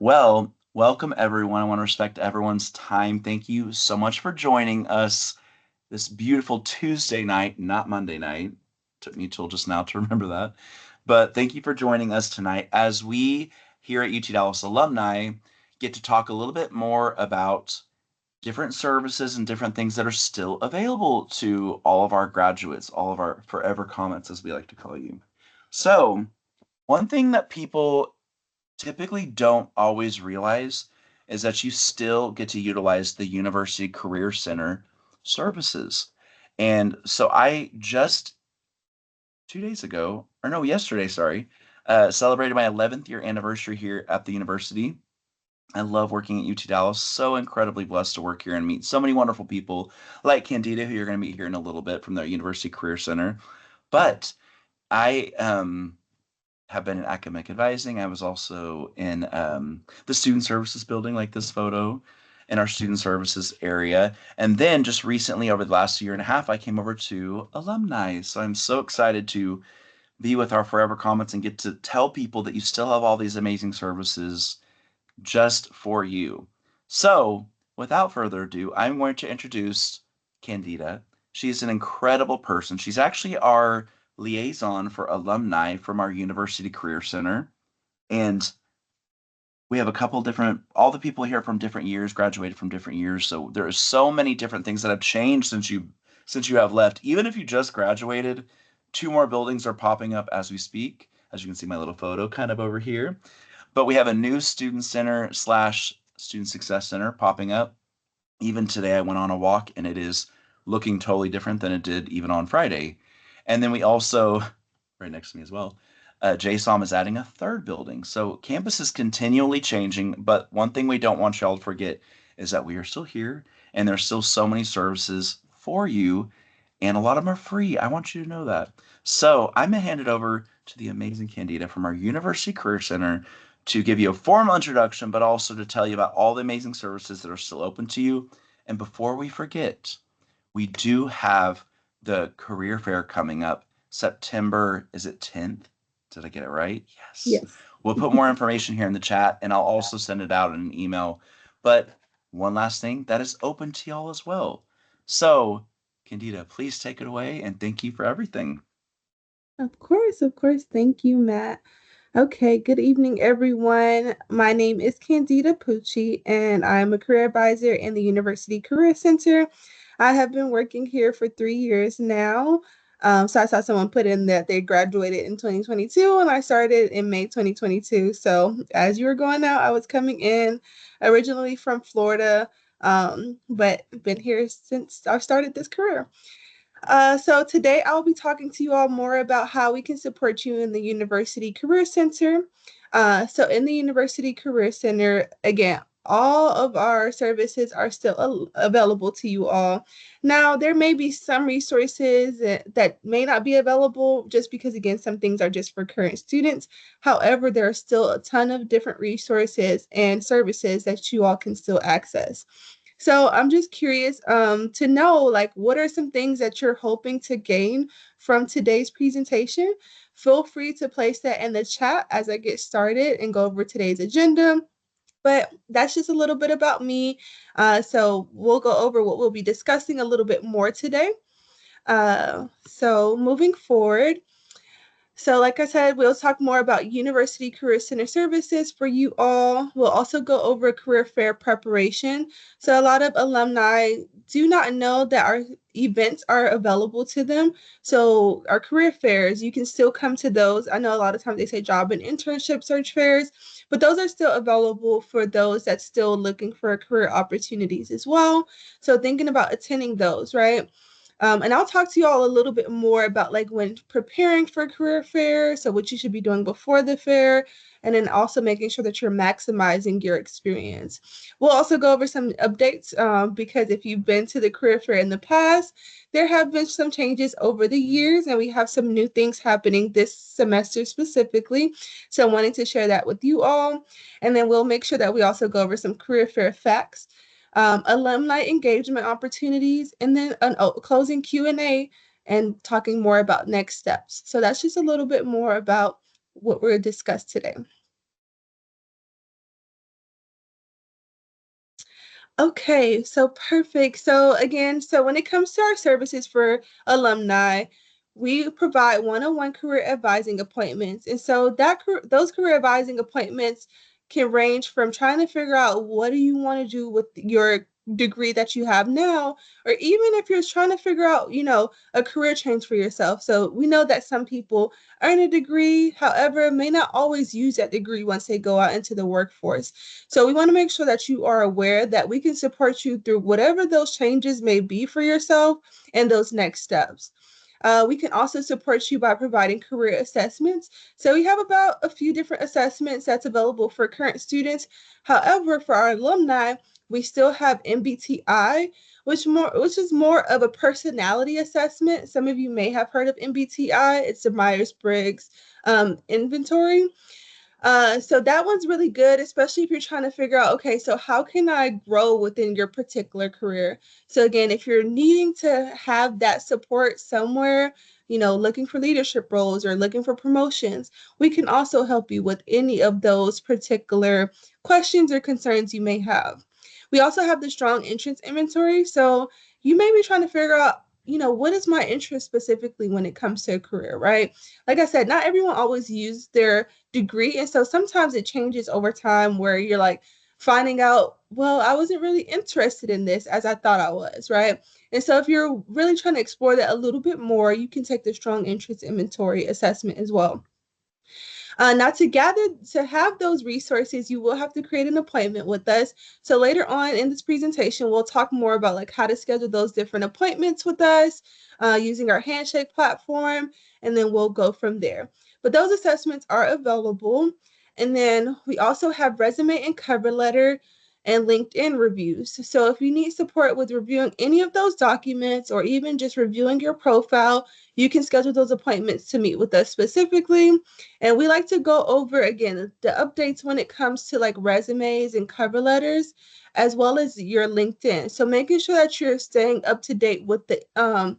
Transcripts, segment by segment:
Well, welcome everyone. I want to respect everyone's time. Thank you so much for joining us this beautiful Tuesday night, not Monday night. Took me till just now to remember that. But thank you for joining us tonight as we here at UT Dallas Alumni get to talk a little bit more about different services and different things that are still available to all of our graduates, all of our forever comments, as we like to call you. So, one thing that people typically don't always realize is that you still get to utilize the University Career Center services. And so I just 2 days ago, or no, yesterday, sorry, celebrated my 11th year anniversary here at the university. I love working at UT Dallas. So incredibly blessed to work here and meet so many wonderful people like Candida, who you're going to meet here in a little bit from the University Career Center. But I have been in academic advising. I was also in the student services building, like this photo, in our student services area. And then just recently, over the last year and a half, I came over to alumni. So I'm so excited to be with our Forever Comments and get to tell people that you still have all these amazing services just for you. So without further ado, I'm going to introduce Candida. She's an incredible person. She's actually our liaison for alumni from our University Career Center. And we have a couple different, all the people here from different years graduated from different years. So there are so many different things that have changed since you have left. Even if you just graduated, two more buildings are popping up as we speak. As you can see my little photo kind of over here. But we have a new student center slash student success center popping up. Even today, I went on a walk and it is looking totally different than it did even on Friday. And then we also, right next to me as well, JSOM is adding a third building. So campus is continually changing, but one thing we don't want y'all to forget is that we are still here and there's still so many services for you, and a lot of them are free. I want you to know that. So I'm going to hand it over to the amazing Candida from our University Career Center to give you a formal introduction, but also to tell you about all the amazing services that are still open to you. And before we forget, we do have the career fair coming up September, is it 10th? Did I get it right? Yes. Yes. We'll put more information here in the chat and I'll also send it out in an email. But one last thing that is open to y'all as well. So, Candida, please take it away and thank you for everything. Of course, of course. Thank you, Matt. Okay, good evening, everyone. My name is Candida Pucci, and I'm a career advisor in the University Career Center. I have been working here for 3 years now. So I saw someone put in that they graduated in 2022, and I started in May 2022. So as you were going out, I was coming in originally from Florida, but been here since I started this career. So today I'll be talking to you all more about how we can support you in the University Career Center. So in the University Career Center, again, all of our services are still available to you all. Now, there may be some resources that may not be available just because, again, some things are just for current students. However, there are still a ton of different resources and services that you all can still access. So I'm just curious to know, like, what are some things that you're hoping to gain from today's presentation? Feel free to place that in the chat as I get started and go over today's agenda. But that's just a little bit about me. So we'll go over what we'll be discussing a little bit more today. So moving forward, so, like I said, we'll talk more about University Career Center services for you all. We'll also go over career fair preparation. So, a lot of alumni do not know that our events are available to them. So, our career fairs, you can still come to those. I know a lot of times they say job and internship search fairs, but those are still available for those that's still looking for career opportunities as well. So, thinking about attending those, right? And I'll talk to you all a little bit more about like when preparing for career fair, so what you should be doing before the fair, and then also making sure that you're maximizing your experience. We'll also go over some updates because if you've been to the career fair in the past, there have been some changes over the years, and we have some new things happening this semester specifically. So, wanting to share that with you all. And then we'll make sure that we also go over some career fair facts, alumni engagement opportunities, and then an closing Q&A and talking more about next steps. So that's just a little bit more about what we're discussed today. Okay, so perfect. So again, so when it comes to our services for alumni, we provide one-on-one career advising appointments. And so those career advising appointments can range from trying to figure out what do you want to do with your degree that you have now, or even if you're trying to figure out, a career change for yourself. So we know that some people earn a degree, however, may not always use that degree once they go out into the workforce. So we want to make sure that you are aware that we can support you through whatever those changes may be for yourself and those next steps. We can also support you by providing career assessments. So we have about a few different assessments that's available for current students. However, for our alumni, we still have MBTI, which is more of a personality assessment. Some of you may have heard of MBTI. It's the Myers-Briggs inventory. So that one's really good, especially if you're trying to figure out, okay, so how can I grow within your particular career? So again, if you're needing to have that support somewhere, looking for leadership roles or looking for promotions, we can also help you with any of those particular questions or concerns you may have. We also have the strong entrance inventory. So you may be trying to figure out, what is my interest specifically when it comes to a career, right? Like I said, not everyone always use their degree. And so sometimes it changes over time where you're like finding out, well, I wasn't really interested in this as I thought I was, right? And so if you're really trying to explore that a little bit more, you can take the strong interest inventory assessment as well. Now, to have those resources, you will have to create an appointment with us. So later on in this presentation, we'll talk more about like how to schedule those different appointments with us using our handshake platform, and then we'll go from there. But those assessments are available. And then we also have resume and cover letter and LinkedIn reviews. So if you need support with reviewing any of those documents or even just reviewing your profile, you can schedule those appointments to meet with us specifically. And we like to go over again the updates when it comes to like resumes and cover letters, as well as your LinkedIn. So making sure that you're staying up to date with the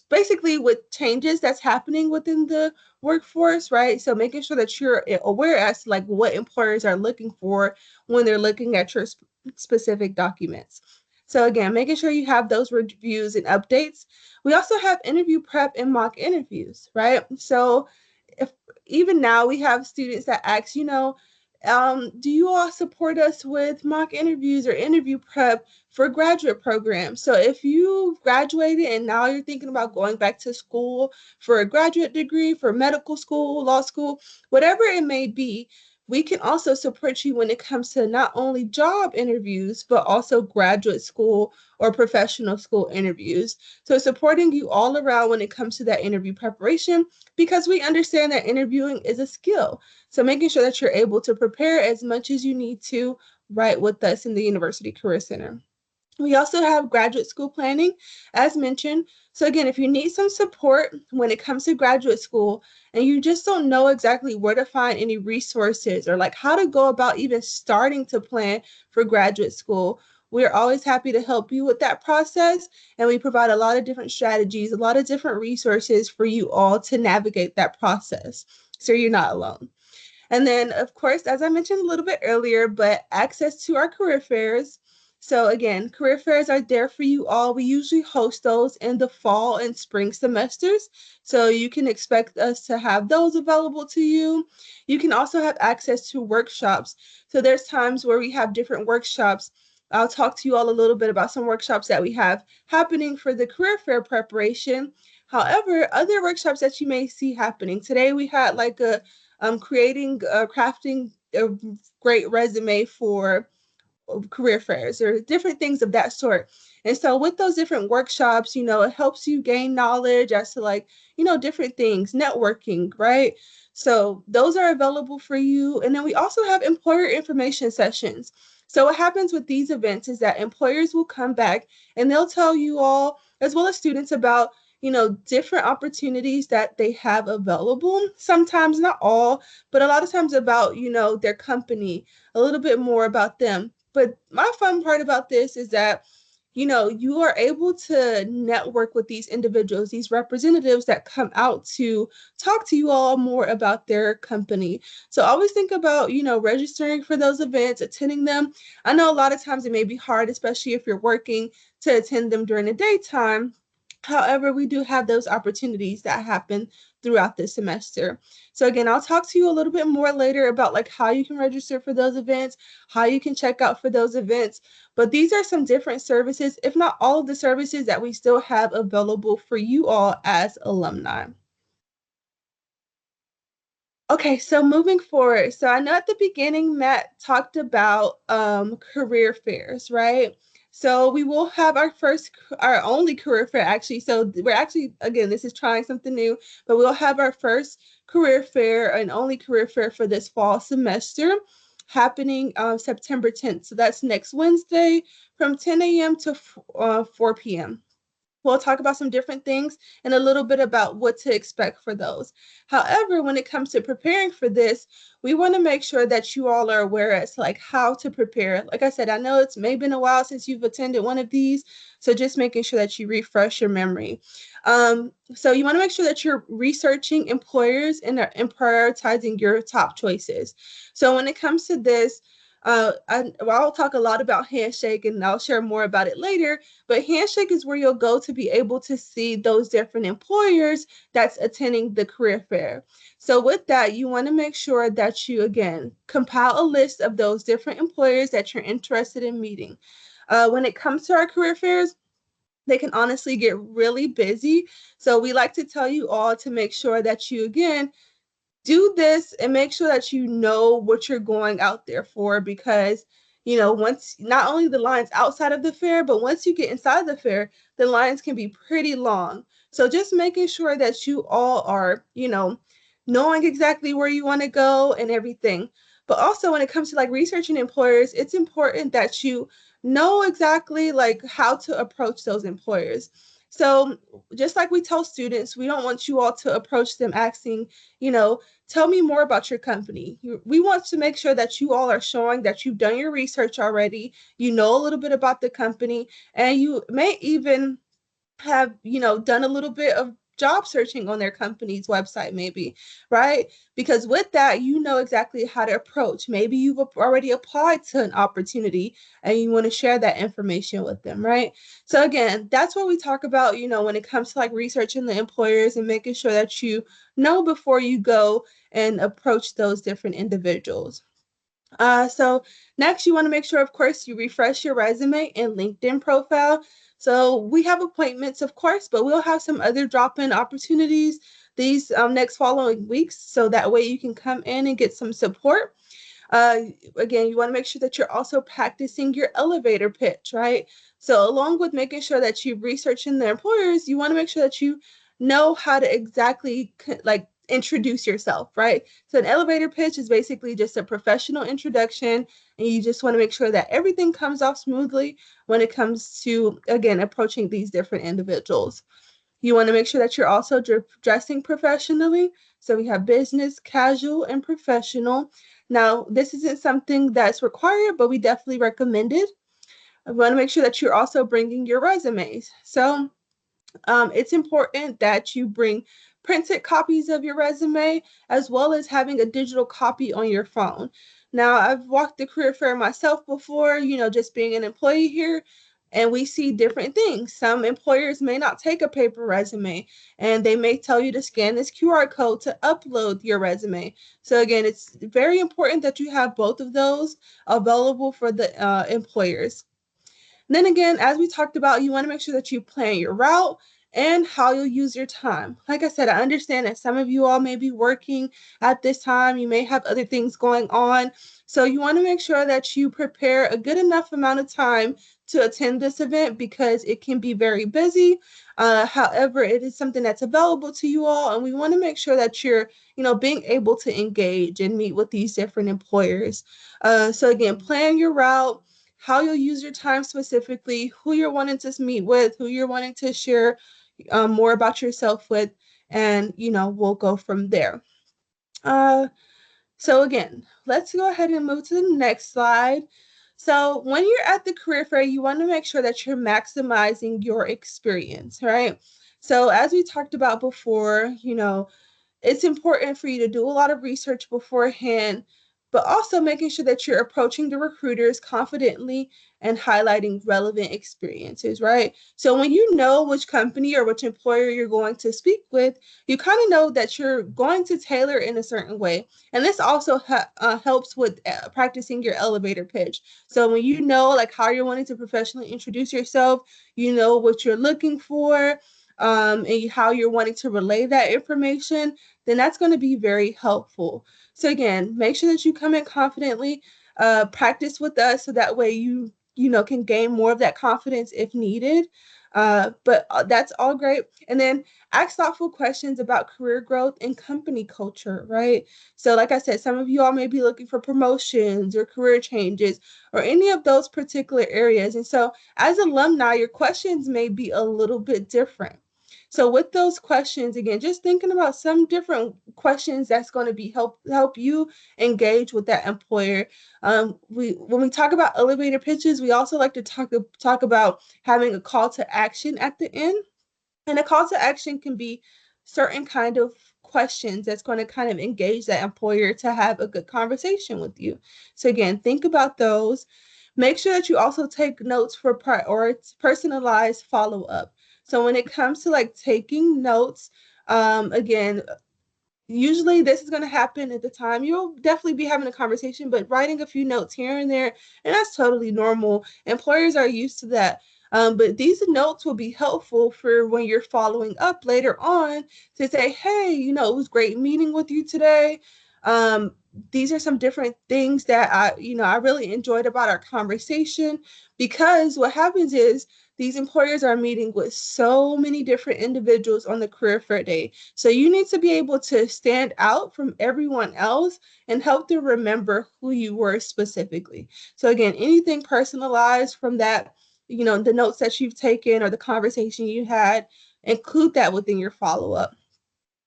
basically with changes that's happening within the workforce, right? So making sure that you're aware as to like what employers are looking for when they're looking at your specific documents. So again, making sure you have those reviews and updates. We also have interview prep and mock interviews, right? So if even now we have students that ask, do you all support us with mock interviews or interview prep for graduate programs? So if you graduated and now you're thinking about going back to school for a graduate degree, for medical school, law school, whatever it may be, we can also support you when it comes to not only job interviews, but also graduate school or professional school interviews. So supporting you all around when it comes to that interview preparation, because we understand that interviewing is a skill. So making sure that you're able to prepare as much as you need to right with us in the University Career Center. We also have graduate school planning, as mentioned. So, again, if you need some support when it comes to graduate school and you just don't know exactly where to find any resources or like how to go about even starting to plan for graduate school, we're always happy to help you with that process. And we provide a lot of different strategies, a lot of different resources for you all to navigate that process so you're not alone. And then, of course, as I mentioned a little bit earlier, but access to our career fairs. So, again, career fairs are there for you all. We usually host those in the fall and spring semesters. So, you can expect us to have those available to you. You can also have access to workshops. So, there's times where we have different workshops. I'll talk to you all a little bit about some workshops that we have happening for the career fair preparation. However, other workshops that you may see happening today, we had like a crafting a great resume for career fairs or different things of that sort. And so with those different workshops, it helps you gain knowledge as to like, different things, networking, right? So those are available for you. And then we also have employer information sessions. So what happens with these events is that employers will come back and they'll tell you all, as well as students, about different opportunities that they have available. Sometimes not all, but a lot of times about, their company, a little bit more about them. But my fun part about this is that you are able to network with these individuals, these representatives that come out to talk to you all more about their company. So always think about, registering for those events, attending them. I know a lot of times it may be hard, especially if you're working, to attend them during the daytime. However, we do have those opportunities that happen throughout the semester. So again, I'll talk to you a little bit more later about like how you can register for those events, how you can check out for those events. But these are some different services, if not all of the services that we still have available for you all as alumni. Okay, so moving forward, so I know at the beginning Matt talked about career fairs, right? So we will have our only career fair actually. So we're actually, again, this is trying something new, but we'll have our first career fair and only career fair for this fall semester happening September 10th. So that's next Wednesday from 10 a.m. to 4 p.m. We'll talk about some different things and a little bit about what to expect for those. However, when it comes to preparing for this, we want to make sure that you all are aware as to like how to prepare. Like I said, I know it's maybe been a while since you've attended one of these, so just making sure that you refresh your memory. So you want to make sure that you're researching employers and prioritizing your top choices. So when it comes to this, I'll talk a lot about Handshake and I'll share more about it later, but Handshake is where you'll go to be able to see those different employers that's attending the career fair. So with that, you want to make sure that you, again, compile a list of those different employers that you're interested in meeting. When it comes to our career fairs, they can honestly get really busy. So we like to tell you all to make sure that you, again, do this and make sure that you know what you're going out there for, because once, not only the lines outside of the fair, but once you get inside the fair, the lines can be pretty long. So just making sure that you all are knowing exactly where you want to go and everything. But also when it comes to like researching employers, it's important that you know exactly like how to approach those employers. So just like we tell students, we don't want you all to approach them asking, you know tell me more about your company. We want to make sure that you all are showing that you've done your research already, you know a little bit about the company, and you may even have, done a little bit of job searching on their company's website, maybe, right? Because with that, you know exactly how to approach. Maybe you've already applied to an opportunity and you want to share that information with them, right? So again, that's what we talk about, when it comes to like researching the employers and making sure that you know before you go and approach those different individuals. So next, you want to make sure, of course, you refresh your resume and LinkedIn profile. So we have appointments, of course, but we'll have some other drop-in opportunities these next following weeks, so that way you can come in and get some support. Uh, Again, you want to make sure that you're also practicing your elevator pitch, right? So, along with making sure that you're researching the employers, you want to make sure that you know how to exactly like introduce yourself, right? So, an elevator pitch is basically just a professional introduction, and you just want to make sure that everything comes off smoothly when it comes to, again, approaching these different individuals. You want to make sure that you're also dressing professionally. So we have business, casual, and professional. Now, this isn't something that's required, but we definitely recommend it. I want to make sure that you're also bringing your resumes. So it's important that you bring printed copies of your resume as well as having a digital copy on your phone. Now, I've walked the career fair myself before, just being an employee here, and we see different things. Some employers may not take a paper resume and they may tell you to scan this QR code to upload your resume. So, again, it's very important that you have both of those available for the employers. And then again, as we talked about, you want to make sure that you plan your route and how you'll use your time. Like I said, I understand that some of you all may be working at this time. You may have other things going on. So you want to make sure that you prepare a good enough amount of time to attend this event because it can be very busy. However, it is something that's available to you all, and we want to make sure that you're, being able to engage and meet with these different employers. So again, plan your route, how you'll use your time specifically, who you're wanting to meet with, who you're wanting to share more about yourself with, and we'll go from there. Uh, so again, let's go ahead and move to the next slide. So when you're at the career fair, you want to make sure that you're maximizing your experience, right? So as we talked about before, it's important for you to do a lot of research beforehand, but also making sure that you're approaching the recruiters confidently and highlighting relevant experiences, right? So when you know which company or which employer you're going to speak with, you kind of know that you're going to tailor in a certain way. And this also helps with practicing your elevator pitch. So when you know like how you're wanting to professionally introduce yourself, you know what you're looking for, and how you're wanting to relay that information, then that's going to be very helpful. So again, make sure that you come in confidently, practice with us so that way you can gain more of that confidence if needed. But that's all great. And then ask thoughtful questions about career growth and company culture, right? So, like I said, some of you all may be looking for promotions or career changes or any of those particular areas. And so, as alumni, your questions may be a little bit different. So with those questions, again, just thinking about some different questions that's going to be help you engage with that employer. We when we talk about elevator pitches, we also like to talk about having a call to action at the end. And a call to action can be certain kind of questions that's going to kind of engage that employer to have a good conversation with you. So again, think about those. Make sure that you also take notes for personalized follow up. So when it comes to like taking notes, again, usually this is going to happen at the time you'll definitely be having a conversation, but writing a few notes here and there, and that's totally normal. Employers are used to that. But these notes will be helpful for when you're following up later on to say, hey, it was great meeting with you today. um, these are some different things that I really enjoyed about our conversation. Because what happens is these employers are meeting with so many different individuals on the career fair day, so you need to be able to stand out from everyone else and help them remember who you were specifically. So again, anything personalized from that, the notes that you've taken or the conversation you had, include that within your follow-up.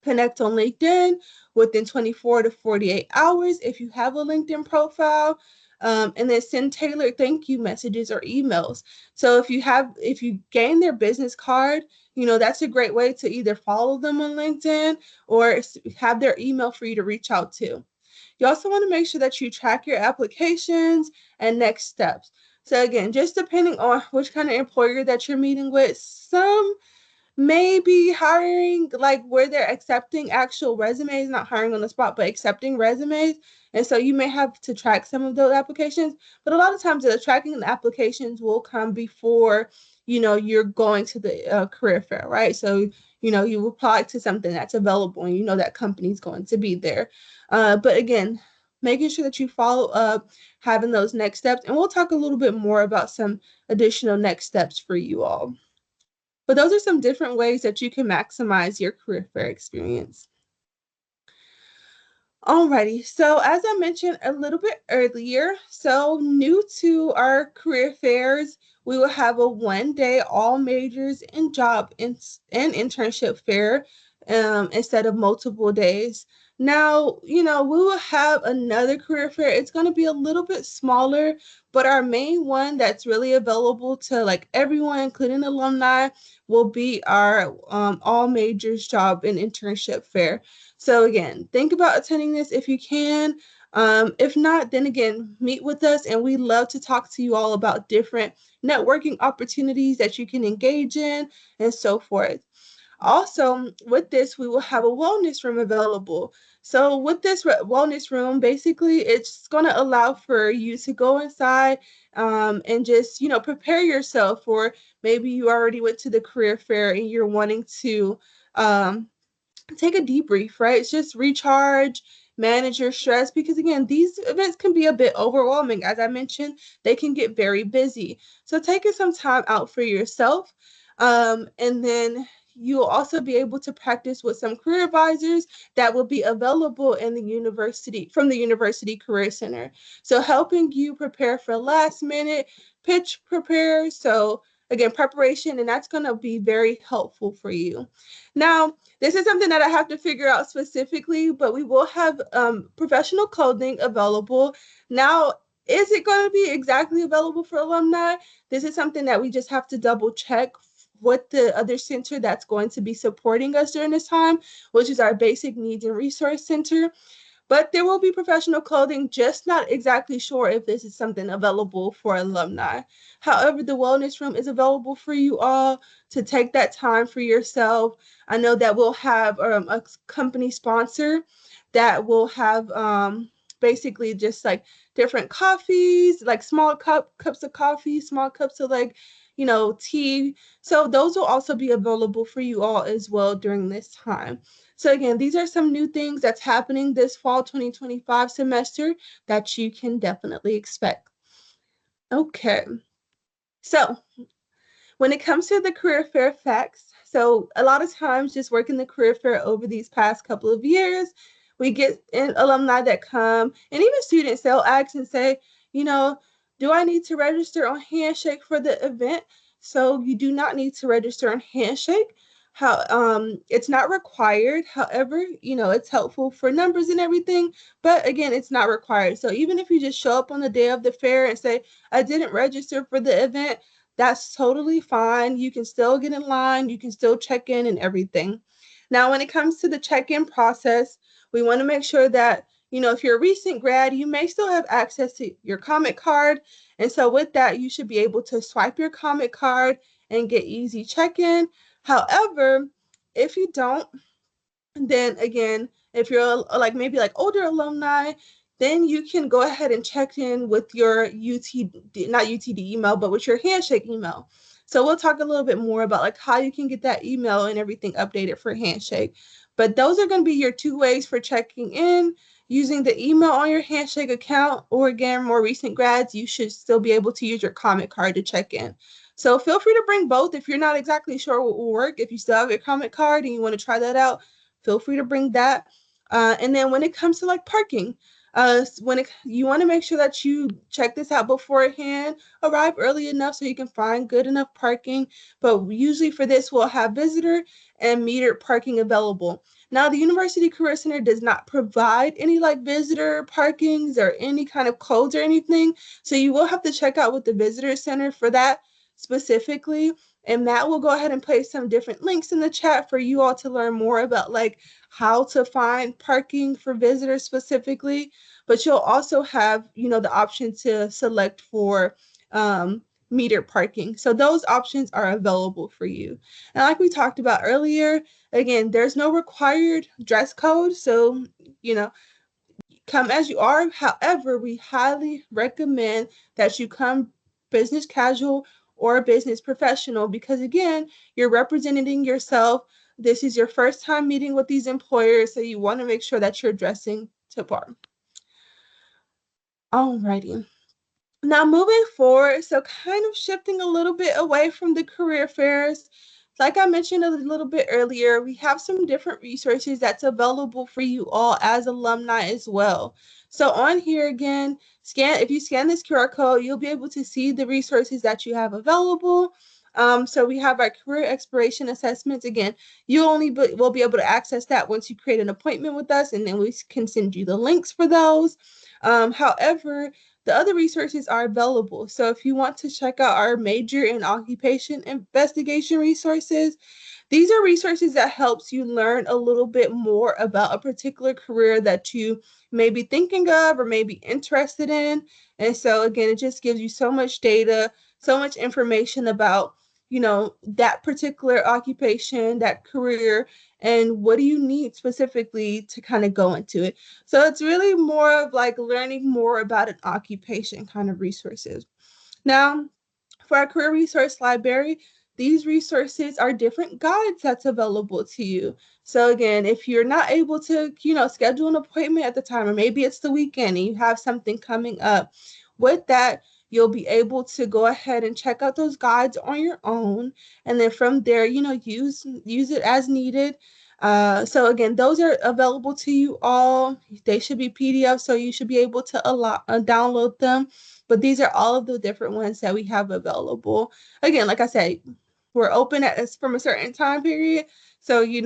Connect on LinkedIn within 24 to 48 hours if you have a LinkedIn profile. And then send tailored thank you messages or emails. So if you gain their business card, that's a great way to either follow them on LinkedIn or have their email for you to reach out to. You also want to make sure that you track your applications and next steps. So again, just depending on which kind of employer that you're meeting with, some maybe hiring like where they're accepting actual resumes, not hiring on the spot, but accepting resumes. And so you may have to track some of those applications, but a lot of times the tracking the applications will come before you're going to the career fair, right? So you apply to something that's available and that company's going to be there. But again, making sure that you follow up, having those next steps, and we'll talk a little bit more about some additional next steps for you all. But those are some different ways that you can maximize your career fair experience. Alrighty, so as I mentioned a little bit earlier, so new to our career fairs, we will have a 1 day all majors and and internship fair, instead of multiple days. Now, we will have another career fair. It's going to be a little bit smaller, but our main one that's really available to like everyone, including alumni, will be our all majors job and internship fair. So again, think about attending this if you can. If not, then again, meet with us, and we love to talk to you all about different networking opportunities that you can engage in and so forth. Also, with this, we will have a wellness room available. So, with this wellness room, basically, it's going to allow for you to go inside, and just, prepare yourself for maybe you already went to the career fair and you're wanting to take a debrief, right? It's just recharge, manage your stress, because again, these events can be a bit overwhelming. As I mentioned, they can get very busy. So taking some time out for yourself, and then you'll also be able to practice with some career advisors that will be available in the university from the University Career Center. So helping you prepare for last minute pitch prepare. So again, preparation, and that's going to be very helpful for you. Now, this is something that I have to figure out specifically, but we will have professional clothing available. Now, Is it going to be exactly available for alumni? This is something that we just have to double check with the other center that's going to be supporting us during this time, which is our Basic Needs and Resource Center. But there will be professional clothing, just not exactly sure if this is something available for alumni. However, the wellness room is available for you all to take that time for yourself. I know that we'll have a company sponsor that will have basically just like different coffees, like small cups of coffee, small cups of like, tea. So those will also be available for you all as well during this time. So again, these are some new things that's happening this fall 2025 semester that you can definitely expect. Okay. So when it comes to the career fair facts, so a lot of times just working the career fair over these past couple of years, we get in alumni that come and even students, they'll ask and say, you know, do I need to register on Handshake for the event? So you do not need to register on Handshake. How it's not required. However, it's helpful for numbers and everything, but again, it's not required. So even if you just show up on the day of the fair and say, I didn't register for the event, that's totally fine. You can still get in line, you can still check in and everything. Now, when it comes to the check in process, we want to make sure that, if you're a recent grad, you may still have access to your comment card. And so, with that, you should be able to swipe your comment card and get easy check in. However, if you don't, then again, if you're like maybe like older alumni, then you can go ahead and check in with your not UTD email, but with your Handshake email. So we'll talk a little bit more about like how you can get that email and everything updated for Handshake. But those are going to be your two ways for checking in using the email on your Handshake account, or again, more recent grads, you should still be able to use your comment card to check in. So feel free to bring both if you're not exactly sure what will work. If you still have your comment card and you want to try that out, feel free to bring that. And then when it comes to like parking, you want to make sure that you check this out beforehand, arrive early enough so you can find good enough parking. But usually for this, we'll have visitor and metered parking available. Now, the University Career Center does not provide any like visitor parkings or any kind of codes or anything. So you will have to check out with the visitor center for that specifically. And Matt will go ahead and place some different links in the chat for you all to learn more about like how to find parking for visitors specifically. But you'll also have, the option to select for meter parking. So those options are available for you. And like we talked about earlier, again, there's no required dress code. So, you know, come as you are. However, we highly recommend that you come business casual or business professional because, again, you're representing yourself. This is your first time meeting with these employers, so you want to make sure that you're dressing to par. Alrighty. Now, moving forward, so kind of shifting a little bit away from the career fairs, like I mentioned a little bit earlier, we have some different resources that's available for you all as alumni as well. So on here again, if you scan this QR code, you'll be able to see the resources that you have available. So we have our career exploration assessments. Again, you will be able to access that once you create an appointment with us, and then we can send you the links for those. However, the other resources are available. So if you want to check out our major and occupation investigation resources, these are resources that helps you learn a little bit more about a particular career that you may be thinking of or may be interested in. And so again, it just gives you so much data, so much information about, that particular occupation, that career, and what do you need specifically to kind of go into it. So it's really more of like learning more about an occupation kind of resources. Now, for our career resource library, these resources are different guides that's available to you. So again, if you're not able to, schedule an appointment at the time, or maybe it's the weekend and you have something coming up, with that, you'll be able to go ahead and check out those guides on your own. And then from there, use it as needed. So again, those are available to you all. They should be PDF, so you should be able to download them. But these are all of the different ones that we have available. Again, like I said, we're open from a certain time period. So, you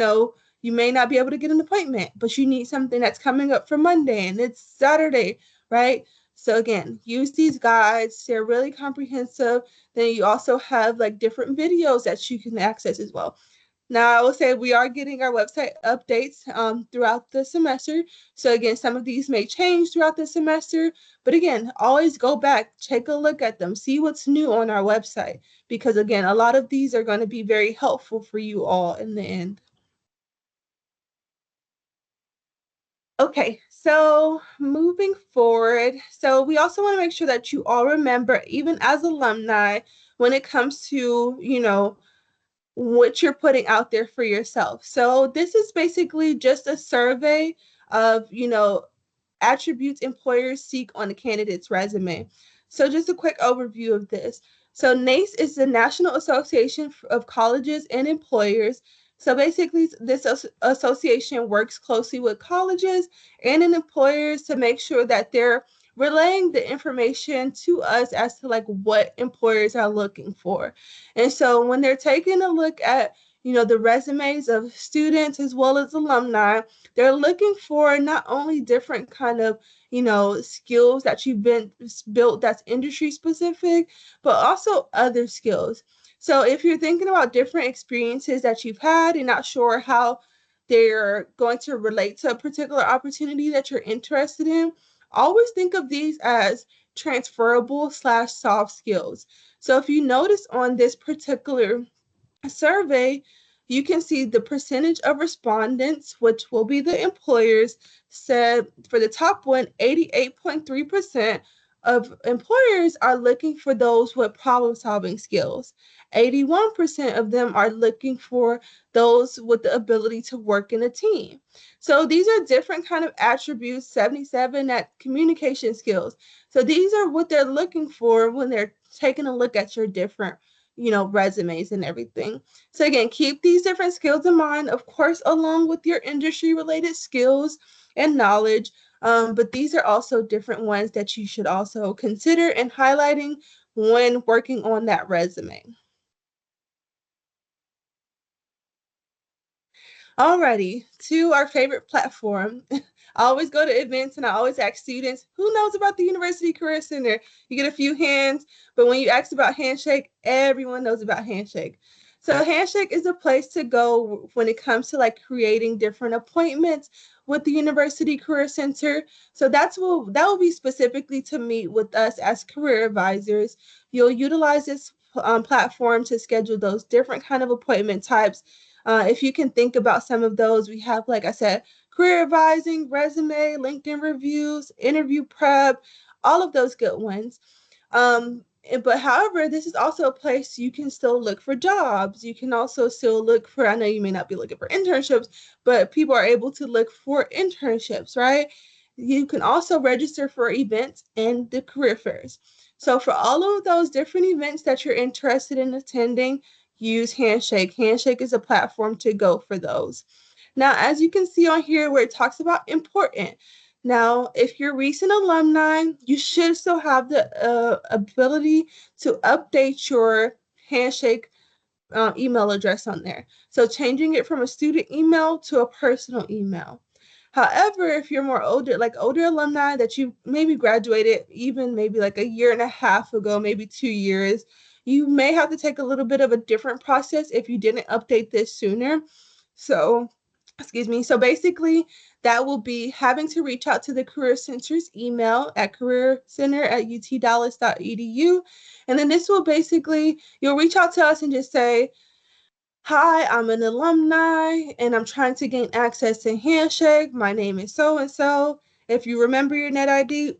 may not be able to get an appointment, but you need something that's coming up for Monday and it's Saturday, right? So again, use these guides. They're really comprehensive. Then you also have like different videos that you can access as well. Now, I will say we are getting our website updates throughout the semester. So, again, some of these may change throughout the semester. But again, always go back, take a look at them, see what's new on our website. Because, again, a lot of these are going to be very helpful for you all in the end. Okay, so moving forward, so we also want to make sure that you all remember, even as alumni, when it comes to, what you're putting out there for yourself. So this is basically just a survey of, attributes employers seek on a candidate's resume. So just a quick overview of this. So NACE is the National Association of Colleges and Employers. So basically, this association works closely with colleges and employers to make sure that they're relaying the information to us as to like what employers are looking for. And so when they're taking a look at, the resumes of students as well as alumni, they're looking for not only different kind of, skills that you've been built that's industry specific, but also other skills. So if you're thinking about different experiences that you've had and not sure how they're going to relate to a particular opportunity that you're interested in, always think of these as transferable slash soft skills. So if you notice on this particular survey, you can see the percentage of respondents, which will be the employers, said for the top one, 88.3% of employers are looking for those with problem solving skills. 81% of them are looking for those with the ability to work in a team. So these are different kind of attributes, 77 at communication skills. So these are what they're looking for when they're taking a look at your different resumes and everything. So again, keep these different skills in mind, of course, along with your industry related skills and knowledge. But these are also different ones that you should also consider and highlighting when working on that resume. Alrighty, to our favorite platform. I always go to events and I always ask students, who knows about the University Career Center? You get a few hands, but when you ask about Handshake, everyone knows about Handshake. So Handshake is a place to go when it comes to like creating different appointments with the University Career Center. So that will be specifically to meet with us as career advisors. You'll utilize this platform to schedule those different kind of appointment types. If you can think about some of those, we have, like I said, career advising, resume, LinkedIn reviews, interview prep, all of those good ones. But however, this is also a place you can still look for jobs. You can also still look for, I know you may not be looking for internships, but people are able to look for internships, right? You can also register for events and the career fairs. So for all of those different events that you're interested in attending, use Handshake. Handshake is a platform to go for those. Now, as you can see on here where it talks about important, now, if you're recent alumni, you should still have the ability to update your Handshake email address on there. So changing it from a student email to a personal email. However, if you're more older, like older alumni that you maybe graduated even maybe like a year and a half ago, maybe 2 years, you may have to take a little bit of a different process if you didn't update this sooner. So, excuse me. So basically, that will be having to reach out to the Career Center's email at careercenter@utdallas.edu. And then this will basically, you'll reach out to us and just say, hi, I'm an alumni and I'm trying to gain access to Handshake. My name is so and so. If you remember your net ID,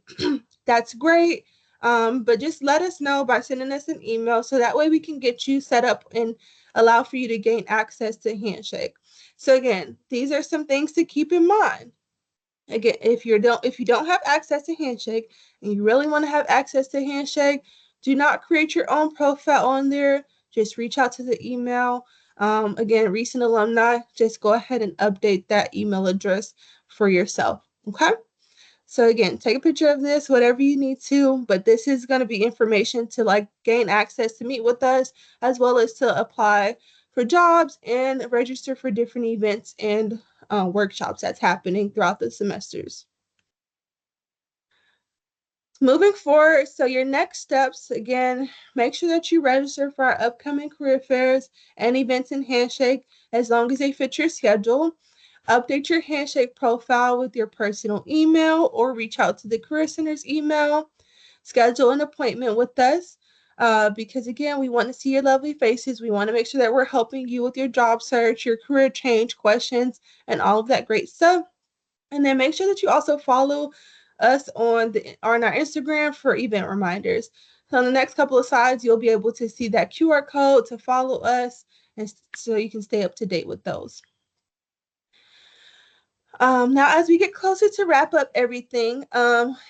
that's great. But just let us know by sending us an email so that way we can get you set up and allow for you to gain access to Handshake. So again, these are some things to keep in mind. Again, if you don't have access to Handshake and you really want to have access to Handshake, do not create your own profile on there. Just reach out to the email. Again, recent alumni, just go ahead and update that email address for yourself. Okay. So again, take a picture of this, whatever you need to, but this is going to be information to like gain access to meet with us, as well as to apply for jobs and register for different events and workshops that's happening throughout the semesters. Moving forward, so your next steps, again, make sure that you register for our upcoming career fairs and events in Handshake as long as they fit your schedule. Update your Handshake profile with your personal email or reach out to the Career Center's email. Schedule an appointment with us because, again, we want to see your lovely faces. We want to make sure that we're helping you with your job search, your career change questions, and all of that great stuff. And then make sure that you also follow us on our Instagram for event reminders. So on the next couple of slides, you'll be able to see that QR code to follow us, and so you can stay up to date with those. Now, as we get closer to wrap up everything,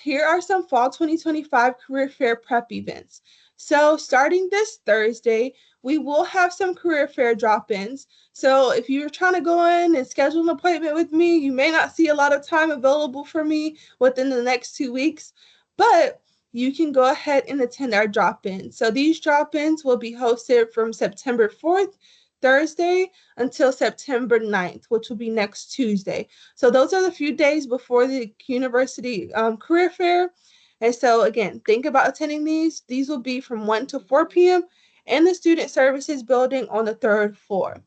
here are some fall 2025 career fair prep events. So, starting this Thursday, we will have some career fair drop ins. So, if you're trying to go in and schedule an appointment with me, you may not see a lot of time available for me within the next 2 weeks, but you can go ahead and attend our drop ins. So, these drop ins will be hosted from September 4th, Thursday, until September 9th, which will be next Tuesday. So those are the few days before the university career fair. And so again, think about attending these. These will be from 1 to 4 p.m. in the Student Services building on the third floor.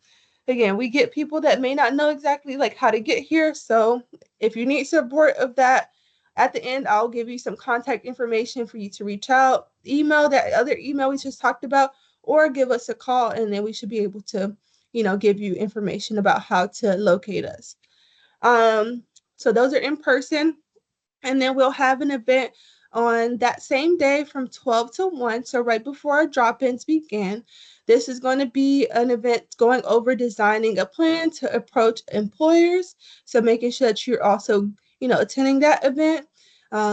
Again, we get people that may not know exactly like how to get here. So if you need support of that, at the end, I'll give you some contact information for you to reach out, email that other email we just talked about, or give us a call, and then we should be able to, give you information about how to locate us. Um, so those are in person. And then we'll have an event on that same day from 12 to 1. So right before our drop-ins begin, this is going to be an event going over designing a plan to approach employers. So making sure that you're also, attending that event.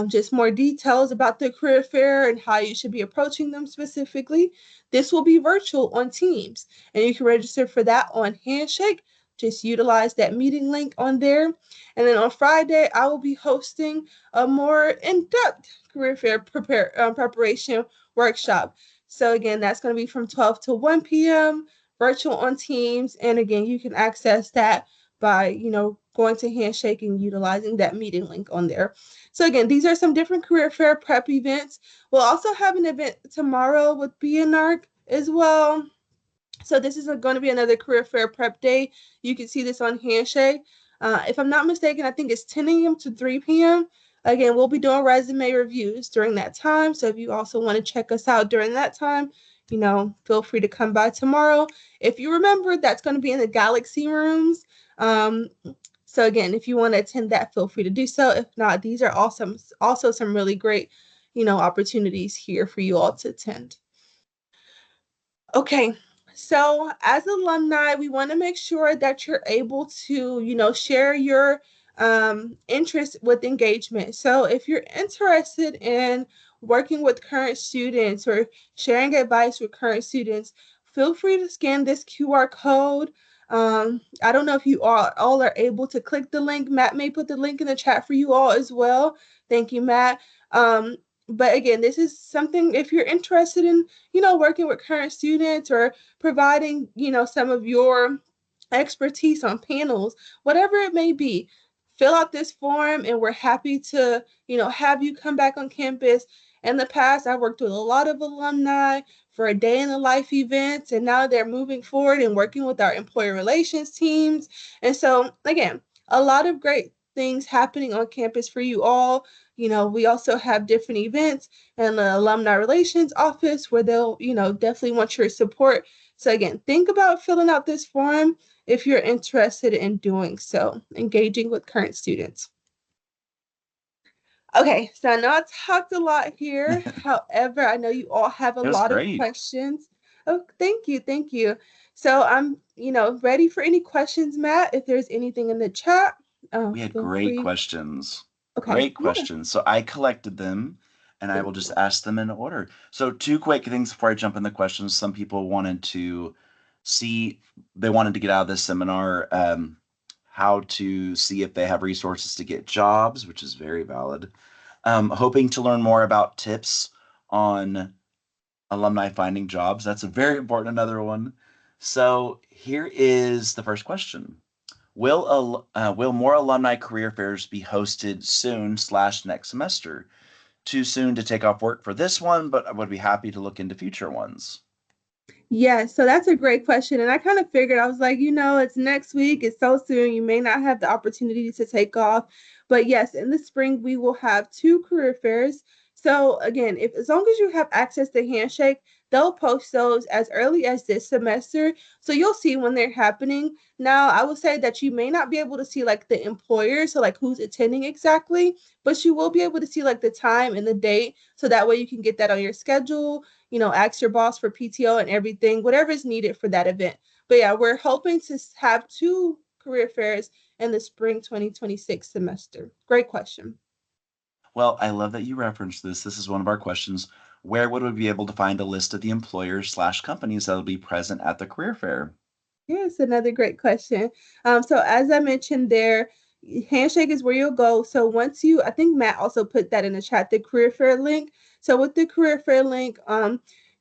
Just more details about the career fair and how you should be approaching them specifically. This will be virtual on Teams, and you can register for that on Handshake. Just utilize that meeting link on there. And then on Friday, I will be hosting a more in-depth career fair preparation workshop. So again, that's going to be from 12 to 1 p.m. virtual on Teams. And again, you can access that by, going to Handshake and utilizing that meeting link on there. So again, these are some different career fair prep events. We'll also have an event tomorrow with BNARC as well. So this is going to be another career fair prep day. You can see this on Handshake. If I'm not mistaken, I think it's 10 a.m. to 3 p.m. Again, we'll be doing resume reviews during that time. So if you also want to check us out during that time, feel free to come by tomorrow. If you remember, that's going to be in the Galaxy rooms. So again, if you want to attend that, feel free to do so. If not, these are awesome, also some really great, opportunities here for you all to attend. Okay, so as alumni, we want to make sure that you're able to, share your interest with engagement. So if you're interested in working with current students or sharing advice with current students, feel free to scan this QR code. I don't know if you all are able to click the link. Matt may put the link in the chat for you all as well. Thank you, Matt. But again, this is something if you're interested in, working with current students or providing, some of your expertise on panels, whatever it may be, fill out this form and we're happy to, have you come back on campus. In the past, I worked with a lot of alumni for a day in the life events, and now they're moving forward and working with our employer relations teams. And so, again, a lot of great things happening on campus for you all. We also have different events in the alumni relations office where they'll, definitely want your support. So again, think about filling out this form if you're interested in doing so, engaging with current students. Okay, so I know I talked a lot here. However, I know you all have a It was lot of great. questions. Oh, thank you, thank you. So I'm, ready for any questions, Matt. If there's anything in the chat, We had feel great free. questions. Okay, Great yeah. questions. So I collected them and I will just ask them in order. So, two quick things before I jump in the questions. Some people wanted to see, they wanted to get out of this seminar how to see if they have resources to get jobs, which is very valid. Hoping to learn more about tips on alumni finding jobs. That's a very important another one. So, here is the first question. Will more alumni career fairs be hosted soon / next semester? too soon to take off work for this one, but I would be happy to look into future ones. Yes, so that's a great question. And I kind of figured, I was like, it's next week, it's so soon, you may not have the opportunity to take off. But yes, in the spring, we will have two career fairs. So again, if as long as you have access to Handshake, they'll post those as early as this semester. So you'll see when they're happening. Now, I will say that you may not be able to see like the employer, so like who's attending exactly, but you will be able to see like the time and the date. So that way you can get that on your schedule, ask your boss for PTO and everything, whatever is needed for that event. But yeah, we're hoping to have two career fairs in the spring 2026 semester. Great question. Well, I love that you referenced this. This is one of our questions. Where would we be able to find a list of the employers slash companies that will be present at the career fair? Yes, another great question. So as I mentioned there, Handshake is where you'll go. So once I think Matt also put that in the chat, the career fair link. So with the career fair link,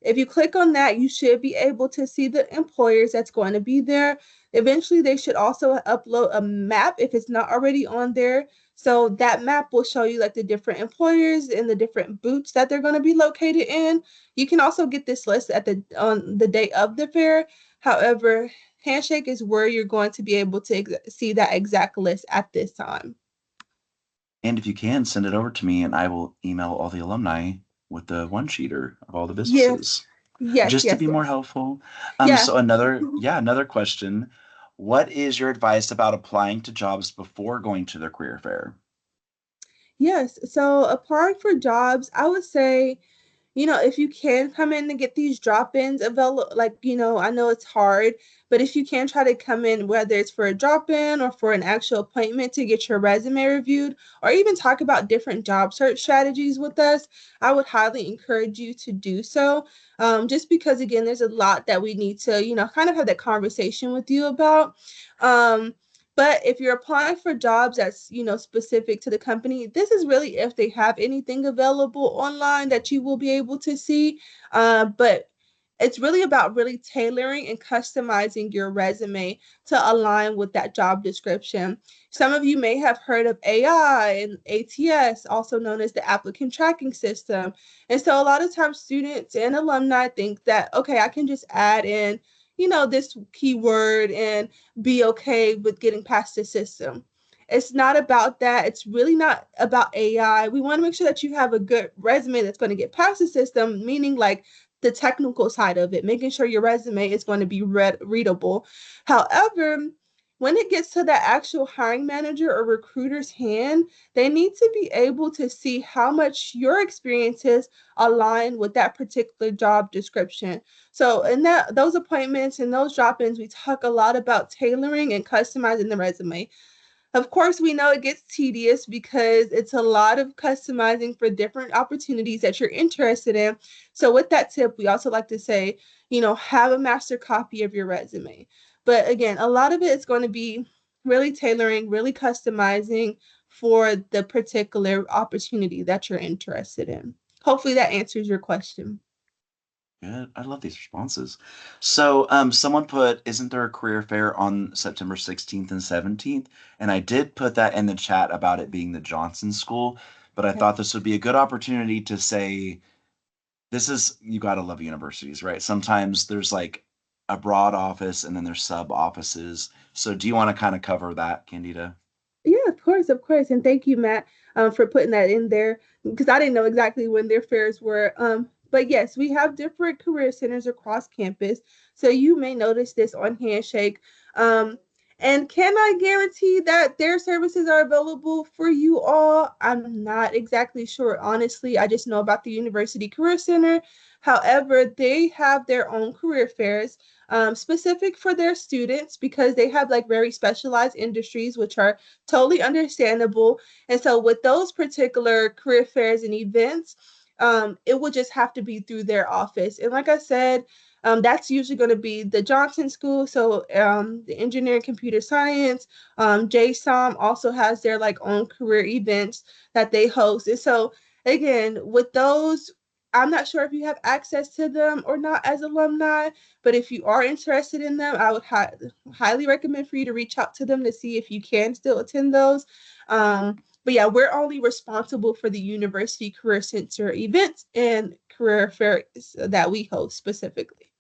if you click on that, you should be able to see the employers that's going to be there. Eventually, they should also upload a map if it's not already on there. So that map will show you like the different employers and the different booths that they're going to be located in. You can also get this list at the on the day of the fair. However, Handshake is where you're going to be able to see that exact list at this time. And if you can, send it over to me and I will email all the alumni with the one sheeter of all the Yes, businesses yes, just to yes, be more yes. helpful. Yeah. So another question. What is your advice about applying to jobs before going to the career fair? Yes. So applying for jobs, I would say, if you can come in and get these drop-ins available, like, I know it's hard, but if you can try to come in, whether it's for a drop-in or for an actual appointment to get your resume reviewed, or even talk about different job search strategies with us, I would highly encourage you to do so. Just because, again, there's a lot that we need to, kind of have that conversation with you about. Um, but if you're applying for jobs that's, specific to the company, this is really if they have anything available online that you will be able to see. But it's really about really tailoring and customizing your resume to align with that job description. Some of you may have heard of AI and ATS, also known as the applicant tracking system. And so a lot of times students and alumni think that, okay, I can just add in, this keyword and be okay with getting past the system. It's not about that. It's really not about AI. We want to make sure that you have a good resume that's going to get past the system, meaning like the technical side of it, making sure your resume is going to be readable. However, when it gets to that actual hiring manager or recruiter's hand, they need to be able to see how much your experiences align with that particular job description. So in those appointments and those drop-ins, we talk a lot about tailoring and customizing the resume. Of course, we know it gets tedious because it's a lot of customizing for different opportunities that you're interested in. So, with that tip, we also like to say, have a master copy of your resume. But again, a lot of it is going to be really tailoring, really customizing for the particular opportunity that you're interested in. Hopefully, that answers your question. Good. I love these responses. So, someone put, isn't there a career fair on September 16th and 17th? And I did put that in the chat about it being the Johnson School, but I thought Yes. this would be a good opportunity to say, you got to love universities, right? Sometimes there's like a broad office and then there's sub offices. So, do you want to kind of cover that, Candida? Yeah, of course, of course. And thank you, Matt, for putting that in there because I didn't know exactly when their fairs were. But yes, we have different career centers across campus. So you may notice this on Handshake. Um, and can I guarantee that their services are available for you all? I'm not exactly sure, honestly. I just know about the University Career Center. However, they have their own career fairs specific for their students because they have like very specialized industries, which are totally understandable. And so with those particular career fairs and events, it will just have to be through their office. And like I said, that's usually going to be the Johnson School. So the engineering computer science, JSOM also has their like own career events that they host. And so again, with those, I'm not sure if you have access to them or not as alumni, but if you are interested in them, I would highly recommend for you to reach out to them to see if you can still attend those. But yeah, we're only responsible for the University Career Center events and career fairs that we host specifically.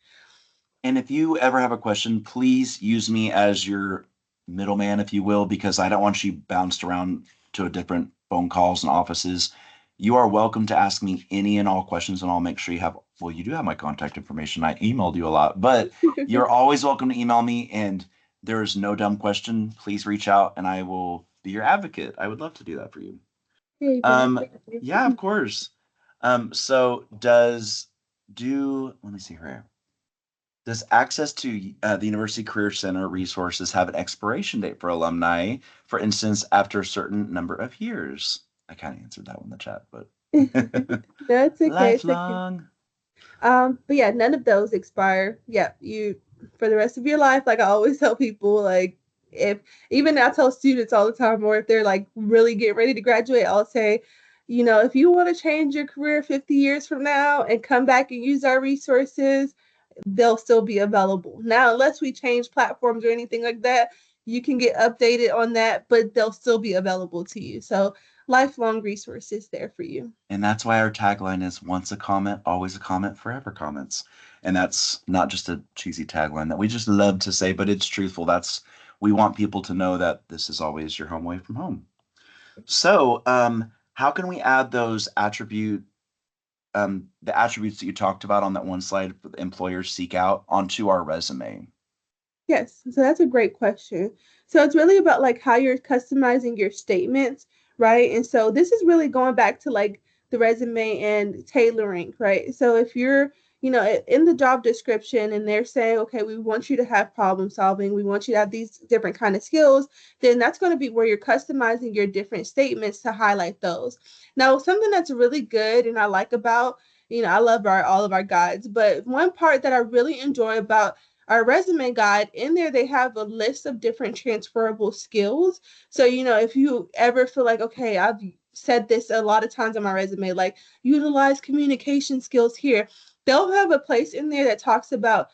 And if you ever have a question, please use me as your middleman, if you will, because I don't want you bounced around to a different phone calls and offices. You are welcome to ask me any and all questions, and I'll make sure you have, well, you do have my contact information. I emailed you a lot, but you're always welcome to email me, and there is no dumb question. Please reach out and I will be your advocate. I would love to do that for you. Hey, Um, yeah, of course. So let me see here. Does access to the University Career Center resources have an expiration date for alumni, for instance, after a certain number of years? I kind of answered that one in the chat, but That's okay. It's okay. lifelong. But yeah, none of those expire. Yeah, you for the rest of your life. Like I always tell people, like if even I tell students all the time, or if they're like really getting ready to graduate, I'll say, if you want to change your career 50 years from now and come back and use our resources, they'll still be available. Now, unless we change platforms or anything like that, you can get updated on that, but they'll still be available to you. So lifelong resources there for you. And that's why our tagline is once a comment, always a comment, forever comments. And that's not just a cheesy tagline that we just love to say, but it's truthful. We want people to know that this is always your home away from home. So, how can we add the attributes that you talked about on that one slide for the employers seek out onto our resume? Yes, so that's a great question. So it's really about like how you're customizing your statements, right? And so this is really going back to like the resume and tailoring, right? So if you're, in the job description and they're saying, okay, we want you to have problem solving, we want you to have these different kind of skills, then that's going to be where you're customizing your different statements to highlight those. Now, something that's really good and I like about, I love all of our guides, but one part that I really enjoy about our resume guide in there they have a list of different transferable skills. So if you ever feel like, okay, I've said this a lot of times on my resume, like utilize communication skills here, they'll have a place in there that talks about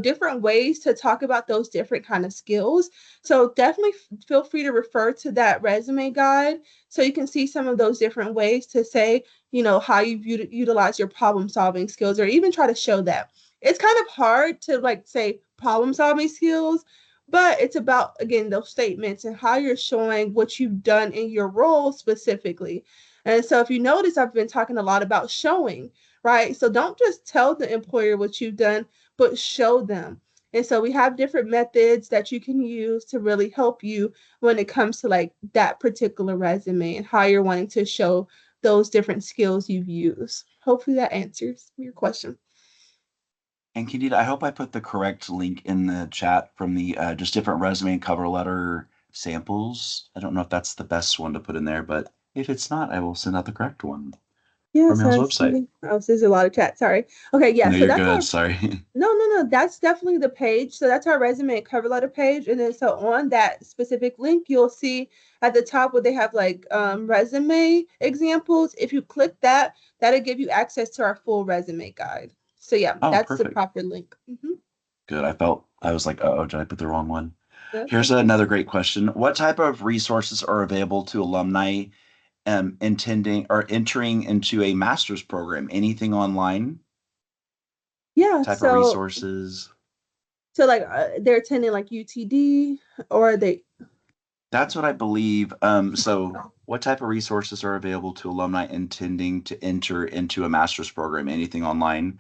different ways to talk about those different kind of skills. So definitely feel free to refer to that resume guide so you can see some of those different ways to say how you utilize your problem solving skills, or even try to show that. It's kind of hard to like say problem solving skills, but it's about again those statements and how you're showing what you've done in your role specifically. And so if you notice, I've been talking a lot about showing, right? So don't just tell the employer what you've done, but show them. And so we have different methods that you can use to really help you when it comes to like that particular resume and how you're wanting to show those different skills you've used. Hopefully that answers your question. And Candida, I hope I put the correct link in the chat from the just different resume and cover letter samples. I don't know if that's the best one to put in there, but if it's not, I will send out the correct one from Yes, Hill's I website. see. Oh, so there's a lot of chat. Sorry. Okay, yeah. No, So you're that's good. our Sorry. no, no, no. That's definitely the page. So that's our resume and cover letter page. And then so on that specific link, you'll see at the top where they have like resume examples. If you click that, that'll give you access to our full resume guide. So yeah, Oh, that's the perfect. proper link. Good. I was like, oh, did I put the wrong one? That's Here's okay. another great question. What type of resources are available to alumni intending or entering into a master's program? Anything online Yeah. type of resources? So like they're attending like UTD or they. That's what I believe. So what type of resources are available to alumni intending to enter into a master's program? Anything online?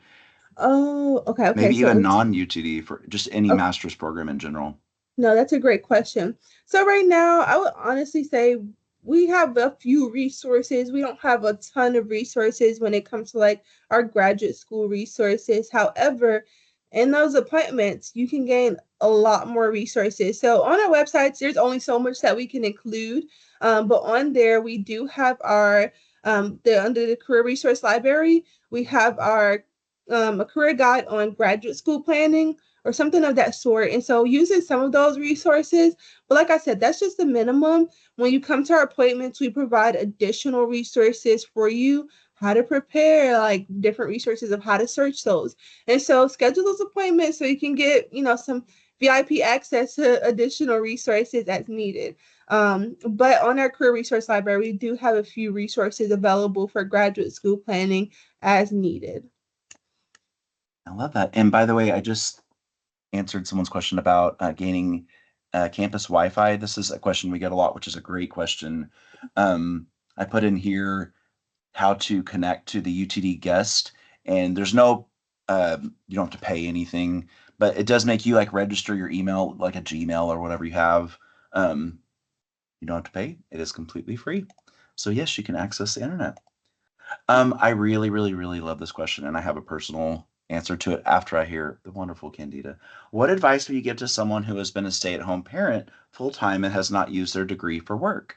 Oh, okay, okay. Maybe So even non-UTD for just any okay. master's program in general. No, that's a great question. So right now, I would honestly say we have a few resources. We don't have a ton of resources when it comes to like our graduate school resources. However, in those appointments, you can gain a lot more resources. So on our websites, there's only so much that we can include. But on there, we do have our under the career resource library, we have our a career guide on graduate school planning or something of that sort. And so using some of those resources, but like I said, that's just the minimum. When you come to our appointments, we provide additional resources for you, how to prepare, like different resources of how to search those. And so schedule those appointments so you can get, some VIP access to additional resources as needed. But on our career resource library, we do have a few resources available for graduate school planning as needed. I love that. And by the way, I just answered someone's question about gaining campus Wi-Fi. This is a question we get a lot, which is a great question. I put in here how to connect to the UTD guest, and there's no, you don't have to pay anything, but it does make you like register your email, like a Gmail or whatever you have. Um, you don't have to pay. It is completely free. So yes, you can access the internet. I really, really, really love this question, and I have a personal answer to it after I hear the wonderful Candida. What advice would you give to someone who has been a stay-at-home parent full time and has not used their degree for work?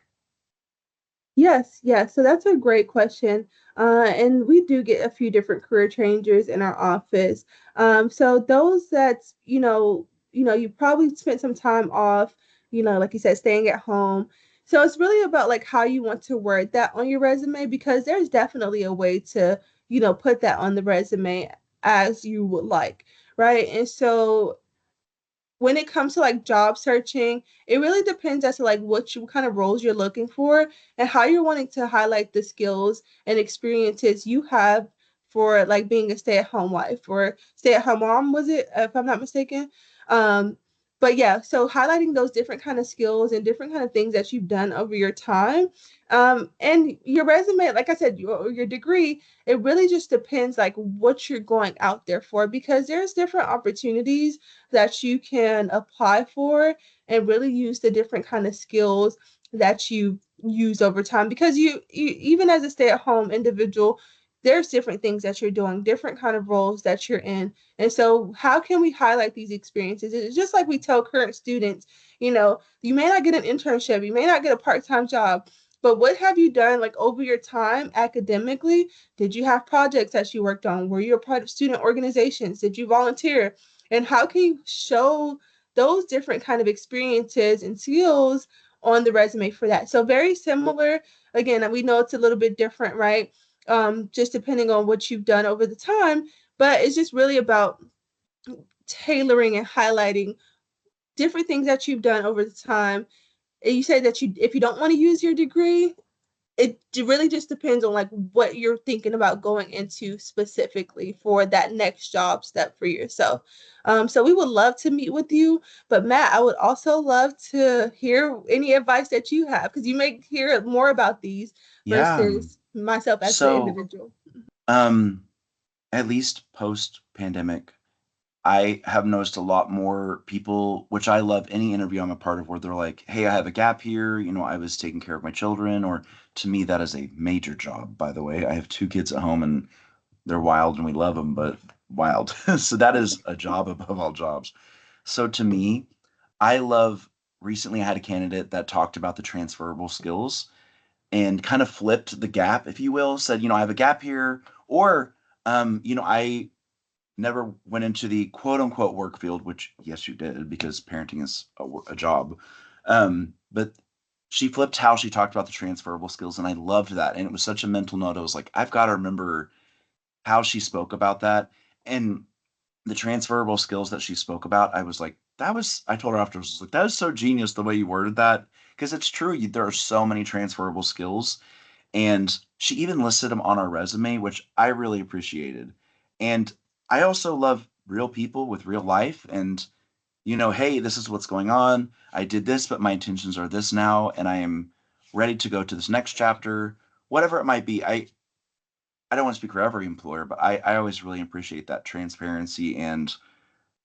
Yes, yes. So that's a great question. And we do get a few different career changers in our office. So those that's, you probably spent some time off, like you said, staying at home. So it's really about like how you want to word that on your resume because there's definitely a way to, put that on the resume as you would like, right? And so when it comes to like job searching, it really depends as to like what kind of roles you're looking for and how you're wanting to highlight the skills and experiences you have for like being a stay-at-home wife or stay-at-home mom, was it, if I'm not mistaken? Um, but yeah, so highlighting those different kind of skills and different kind of things that you've done over your time. And your resume, like I said, your degree, it really just depends like what you're going out there for because there's different opportunities that you can apply for and really use the different kind of skills that you use over time because you even as a stay-at-home individual there's different things that you're doing different kind of roles that you're in and so how can we highlight these experiences it's just like we tell current students you may not get an internship you may not get a part-time job but what have you done like over your time academically? Did you have projects that you worked on? Were you a part of student organizations? Did you volunteer? And how can you show those different kind of experiences and skills on the resume for that? So very similar. Again, we know it's a little bit different, right? Just depending on what you've done over the time, but it's just really about tailoring and highlighting different things that you've done over the time. And you say that if you don't want to use your degree, it really just depends on like what you're thinking about going into specifically for that next job step for yourself. So we would love to meet with you, but Matt, I would also love to hear any advice that you have because you may hear more about these Yeah. versus myself as the So, individual. um, at least post pandemic, I have noticed a lot more people, which I love any interview I'm a part of, where they're like, hey, I have a gap here. I was taking care of my children. Or to me, that is a major job, by the way. I have two kids at home and they're wild and we love them, but wild. So that is a job above all jobs. So to me, I love recently I had a candidate that talked about the transferable skills and kind of flipped the gap, if you will, said, I have a gap here, or, I never went into the quote unquote work field, which yes, you did because parenting is a job. But she flipped how she talked about the transferable skills, and I loved that. And it was such a mental note. I was like, I've got to remember how she spoke about that. And the transferable skills that she spoke about, I was like, I told her afterwards, I was like, that was so genius the way you worded that. Because it's true, there are so many transferable skills. And she even listed them on our resume, which I really appreciated. And I also love real people with real life. And, hey, this is what's going on. I did this, but my intentions are this now. And I am ready to go to this next chapter, whatever it might be. I don't want to speak for every employer, but I always really appreciate that transparency and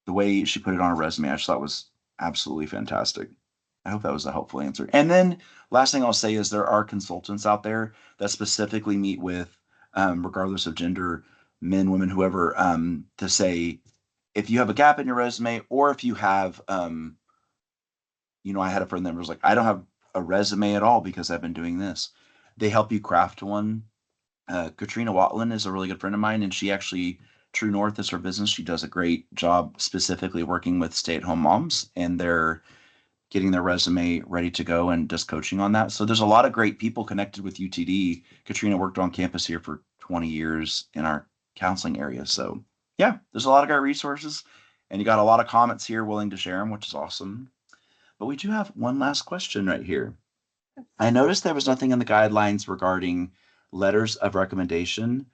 the way she put it on her resume. I just thought was absolutely fantastic. I hope that was a helpful answer. And then last thing I'll say is there are consultants out there that specifically meet with, regardless of gender, men, women, whoever, to say if you have a gap in your resume or if you have, I had a friend that was like, I don't have a resume at all because I've been doing this. They help you craft one. Katrina Watlin is a really good friend of mine, and she actually True North is her business. She does a great job specifically working with stay-at-home moms, and they're getting their resume ready to go and just coaching on that. So there's a lot of great people connected with UTD. Katrina worked on campus here for 20 years in our counseling area. So yeah, there's a lot of great resources. And you got a lot of comments here willing to share them, which is awesome. But we do have one last question right here. I noticed there was nothing in the guidelines regarding letters of recommendation.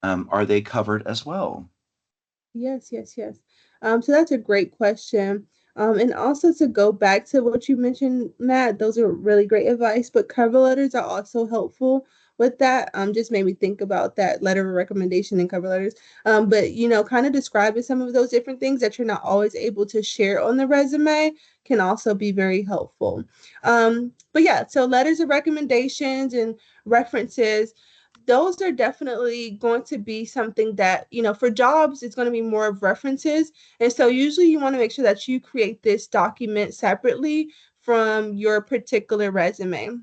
Are they covered as well? Yes, yes, yes. So that's a great question. And also to go back to what you mentioned, Matt, those are really great advice, but cover letters are also helpful with that. Just made me think about that letter of recommendation and cover letters. But kind of describing some of those different things that you're not always able to share on the resume can also be very helpful. But yeah, so letters of recommendations and references, those are definitely going to be something that, for jobs, it's going to be more of references. And so usually you want to make sure that you create this document separately from your particular resume.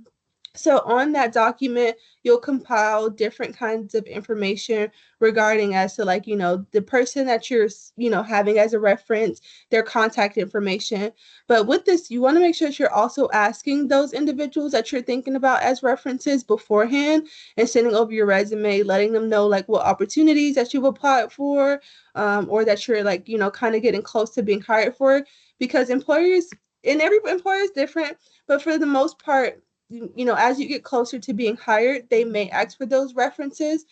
So on that document, you'll compile different kinds of information regarding as to like, the person that you're, having as a reference, their contact information. But with this, you want to make sure that you're also asking those individuals that you're thinking about as references beforehand and sending over your resume, letting them know like what opportunities that you've applied for, or that you're like, kind of getting close to being hired for, because employers, and every employer is different, but for the most part, as you get closer to being hired, they may ask for those references,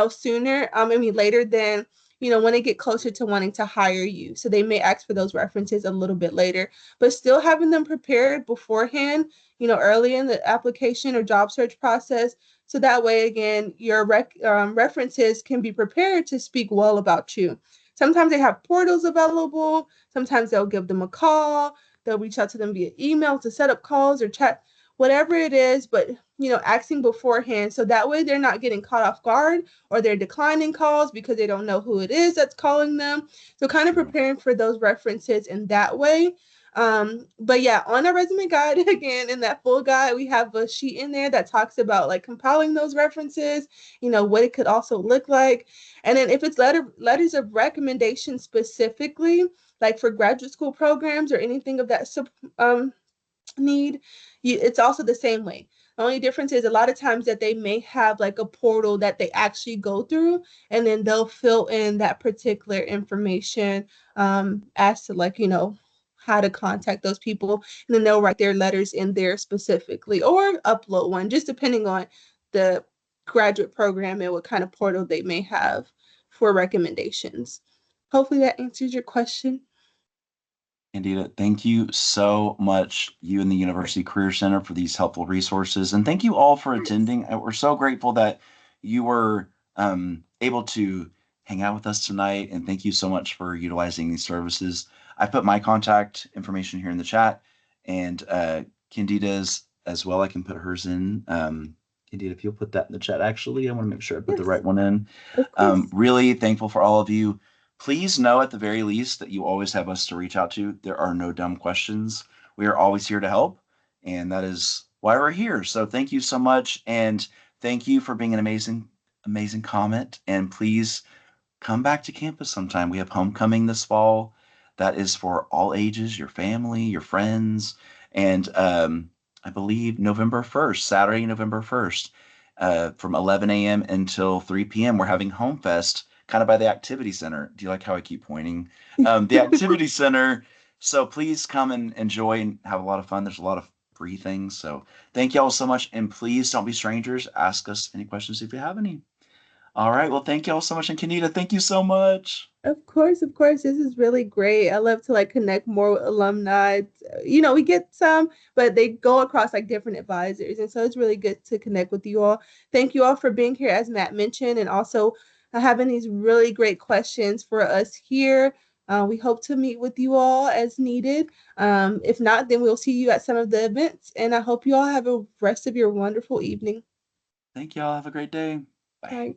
sooner, later than, when they get closer to wanting to hire you. So they may ask for those references a little bit later, but still having them prepared beforehand, early in the application or job search process. So that way, again, your references can be prepared to speak well about you. Sometimes they have portals available. Sometimes they'll give them a call. They'll reach out to them via email to set up calls or chat, whatever it is, but asking beforehand so that way they're not getting caught off guard or they're declining calls because they don't know who it is that's calling them. So kind of True. preparing for those references in that way. But yeah, on our resume guide, again, in that full guide, we have a sheet in there that talks about like compiling those references, what it could also look like. And then if it's letters of recommendation specifically, like for graduate school programs or anything of that need, it's also the same way. The only difference is a lot of times that they may have like a portal that they actually go through, and then they'll fill in that particular information, as to like, how to contact those people, and then they'll write their letters in there specifically or upload one, just depending on the graduate program and what kind of portal they may have for recommendations. Hopefully that answers your question. Candida, thank you so much, you and the University Career Center, for these helpful resources. And thank you all for attending. We're so grateful that you were able to hang out with us tonight. And thank you so much for utilizing these services. I put my contact information here in the chat, and Candida's as well. I can put hers in. Candida, if you'll put that in the chat, actually, I want to make sure I put the Yes, right one in. of course. Really thankful for all of you. Please know at the very least that you always have us to reach out to. There are no dumb questions. We are always here to help, and that is why we're here. So thank you so much, and thank you for being an amazing, amazing comment. And please come back to campus sometime. We have homecoming this fall. That is for all ages, your family, your friends, and I believe November 1st, Saturday, November 1st, from 11 a.m. until 3 p.m. We're having Home Fest kind of by the Activity Center. Do you like how I keep pointing? The Activity Center. So please come and enjoy and have a lot of fun. There's a lot of free things. So thank you all so much. And please don't be strangers. Ask us any questions if you have any. All right. Well, thank you all so much. And Kenita, thank you so much. Of course, of course. This is really great. I love to like connect more with alumni. We get some, but they go across like different advisors. And so it's really good to connect with you all. Thank you all for being here, as Matt mentioned, and also having these really great questions for us here. We hope to meet with you all as needed. If not, then we'll see you at some of the events. And I hope you all have a rest of your wonderful evening. Thank you all. Have a great day. All Bye. right.